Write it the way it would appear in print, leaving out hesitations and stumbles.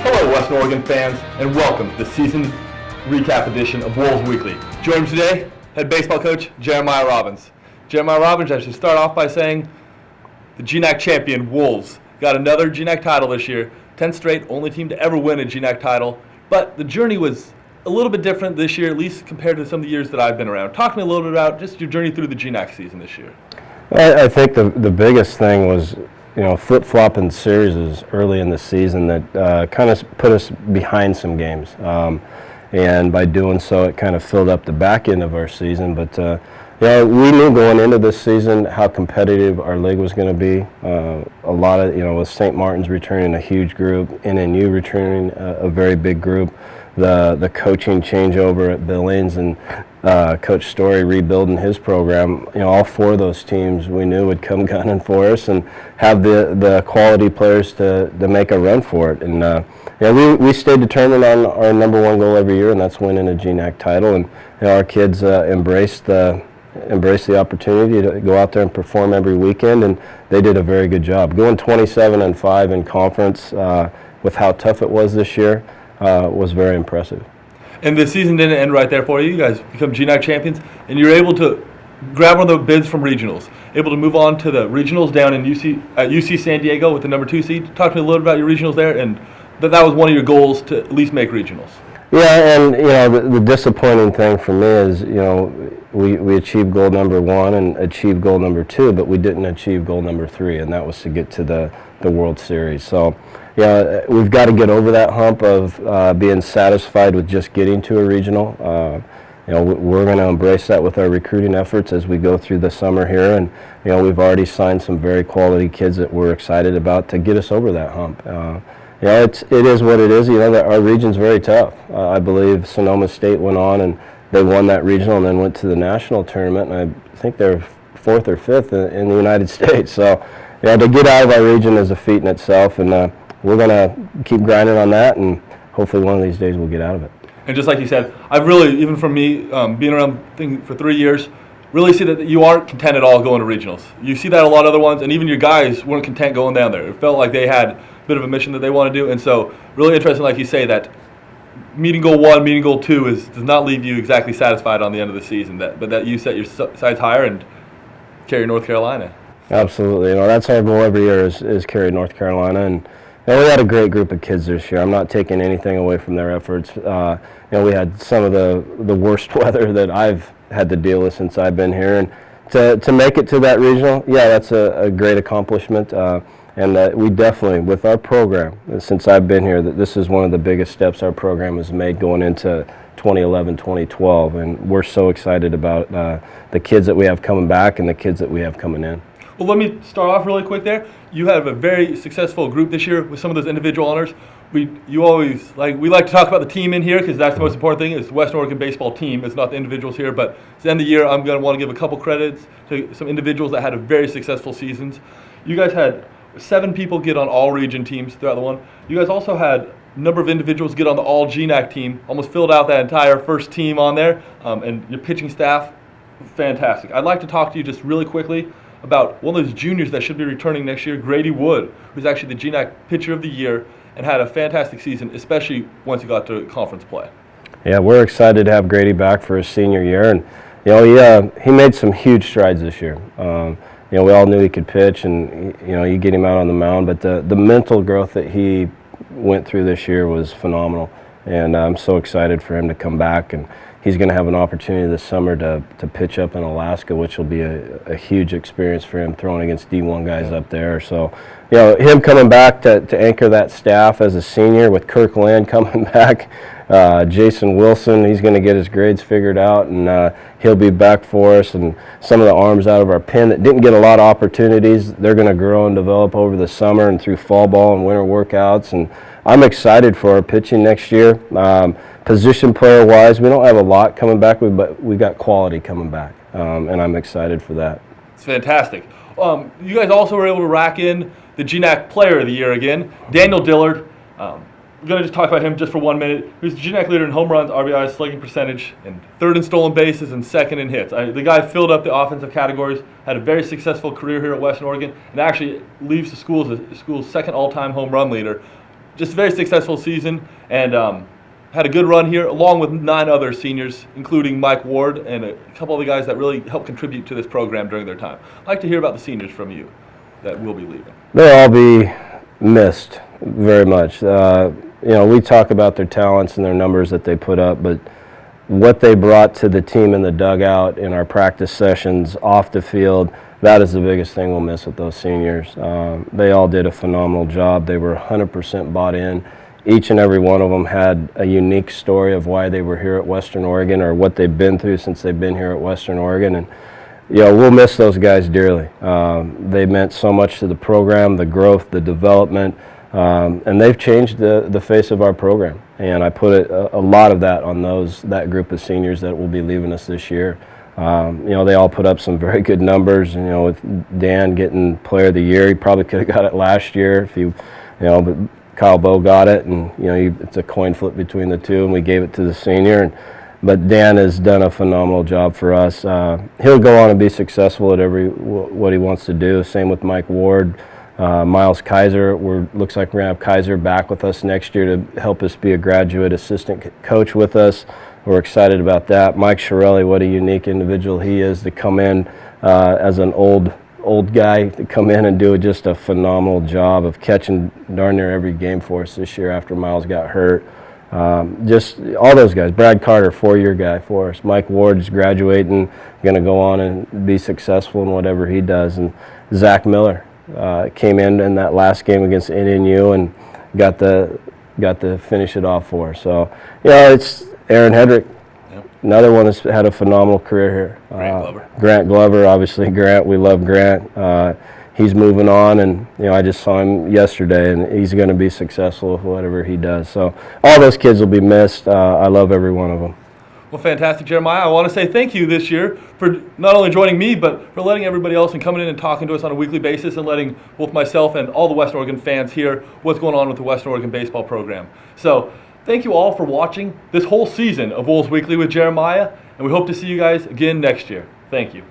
Hello, Western Oregon fans, and welcome to the season recap edition of Wolves Weekly. Joining me today, head baseball coach Jeremiah Robbins. Jeremiah Robbins, I should start off by saying the GNAC champion Wolves got another GNAC title this year, 10th straight, only team to ever win a GNAC title. But the journey was a little bit different this year, at least compared to some of the years that I've been around. Talk to me a little bit about just your journey through the GNAC season this year. I think the biggest thing was, flip-flopping series early in the season that kind of put us behind some games. And by doing so, it kind of filled up the back end of our season. But, we knew going into this season how competitive our league was going to be. A lot of, with St. Martin's returning a huge group, NNU returning a very big group, the coaching changeover at Billings and Coach Story rebuilding his program, all four of those teams we knew would come gunning for us and have the quality players to make a run for it. And we stayed determined on our number one goal every year, and that's winning a GNAC title. And our kids embraced the opportunity to go out there and perform every weekend, and they did a very good job. Going 27-5 in conference with how tough it was this year was very impressive. And the season didn't end right there for you. You guys become GNAC champions, and you're able to grab one of the bids from regionals, able to move on to the regionals down in UC San Diego with the number 2 seed. Talk to me a little bit about your regionals there, and that was one of your goals to at least make regionals. Yeah, and the disappointing thing for me is, we achieved goal number 1 and achieved goal number 2, but we didn't achieve goal number 3, and that was to get to the World Series. So, we've got to get over that hump of being satisfied with just getting to a regional. We're going to embrace that with our recruiting efforts as we go through the summer here, and we've already signed some very quality kids that we're excited about to get us over that hump. It is what it is. That our region's very tough. I believe Sonoma State went on and they won that regional and then went to the national tournament, and I think they're 4th or 5th in the United States. So, to get out of our region is a feat in itself, and we're going to keep grinding on that, and hopefully one of these days we'll get out of it. And just like you said, I've really, even from me being around for 3 years, really see that you aren't content at all going to regionals. You see that a lot of other ones, and even your guys weren't content going down there. It felt like they had a bit of a mission that they want to do, and so really interesting, like you say, that meeting goal 1, meeting goal 2 does not leave you exactly satisfied on the end of the season, but that you set your sights higher and carry North Carolina. Absolutely. That's our goal every year is carry North Carolina, and we had a great group of kids this year. I'm not taking anything away from their efforts. We had some of the worst weather that I've had to deal with since I've been here, and to make it to that regional, that's a great accomplishment. And we definitely, with our program, since I've been here, that this is one of the biggest steps our program has made going into 2011, 2012, and we're so excited about the kids that we have coming back and the kids that we have coming in. Well, let me start off really quick there. You have a very successful group this year with some of those individual honors. We like to talk about the team in here because that's the most important thing. It's the Western Oregon baseball team. It's not the individuals here. But at the end of the year, I'm going to want to give a couple credits to some individuals that had a very successful seasons. You guys had 7 people get on all region teams throughout the one. You guys also had a number of individuals get on the all GNAC team, almost filled out that entire first team on there. And your pitching staff, fantastic. I'd like to talk to you just really quickly about one of those juniors that should be returning next year, Grady Wood, who's actually the GNAC pitcher of the year and had a fantastic season, especially once he got to conference play. Yeah, we're excited to have Grady back for his senior year, and he made some huge strides this year. We all knew he could pitch, and you get him out on the mound, but the mental growth that he went through this year was phenomenal, and I'm so excited for him to come back, and he's going to have an opportunity this summer to pitch up in Alaska, which will be a huge experience for him, throwing against D1 guys up there. So, him coming back to anchor that staff as a senior with Kirk Land coming back, Jason Wilson, he's going to get his grades figured out, and he'll be back for us. And some of the arms out of our pen that didn't get a lot of opportunities, they're going to grow and develop over the summer and through fall ball and winter workouts. And I'm excited for our pitching next year. Position player-wise, we don't have a lot coming back, but we got quality coming back, and I'm excited for that. It's fantastic. You guys also were able to rack in the GNAC Player of the Year again, Daniel Dillard. We're going to just talk about him just for 1 minute. He's the GNAC leader in home runs, RBIs, slugging percentage, and 3rd in stolen bases and 2nd in hits. The guy filled up the offensive categories, had a very successful career here at Western Oregon, and actually leaves the school as the school's 2nd all-time home run leader. just a very successful season, and had a good run here, along with 9 other seniors, including Mike Ward and a couple other guys that really helped contribute to this program during their time. I'd like to hear about the seniors from you that will be leaving. They'll all be missed very much. We talk about their talents and their numbers that they put up, but what they brought to the team in the dugout, in our practice sessions, off the field, that is the biggest thing we'll miss with those seniors. They all did a phenomenal job. They were 100% bought in. Each and every one of them had a unique story of why they were here at Western Oregon or what they've been through since they've been here at Western Oregon. And we'll miss those guys dearly. They meant so much to the program, the growth, the development, and they've changed the face of our program. And I put a lot of that on that group of seniors that will be leaving us this year. They all put up some very good numbers. With Dan getting Player of the Year, he probably could have got it last year but Kyle Bowe got it, and it's a coin flip between the two, and we gave it to the senior. But Dan has done a phenomenal job for us. He'll go on and be successful at what he wants to do. Same with Mike Ward. Miles Kaiser, looks like we're going to have Kaiser back with us next year to help us be a graduate assistant coach with us. We're excited about that. Mike Shirelli, what a unique individual he is to come in as an old guy, to come in and do just a phenomenal job of catching darn near every game for us this year after Miles got hurt. Just all those guys. Brad Carter, 4-year guy for us. Mike Ward is graduating, going to go on and be successful in whatever he does. And Zach Miller came in that last game against NNU and got to finish it off for us. So, it's Aaron Hedrick. Yep. Another one that's had a phenomenal career here. Grant Glover, obviously. Grant, we love Grant. He's moving on, and I just saw him yesterday, and he's going to be successful with whatever he does. So all those kids will be missed. I love every one of them. Well, fantastic, Jeremiah. I want to say thank you this year for not only joining me, but for letting everybody else and coming in and talking to us on a weekly basis and letting both myself and all the Western Oregon fans hear what's going on with the Western Oregon baseball program. So thank you all for watching this whole season of Wolves Weekly with Jeremiah, and we hope to see you guys again next year. Thank you.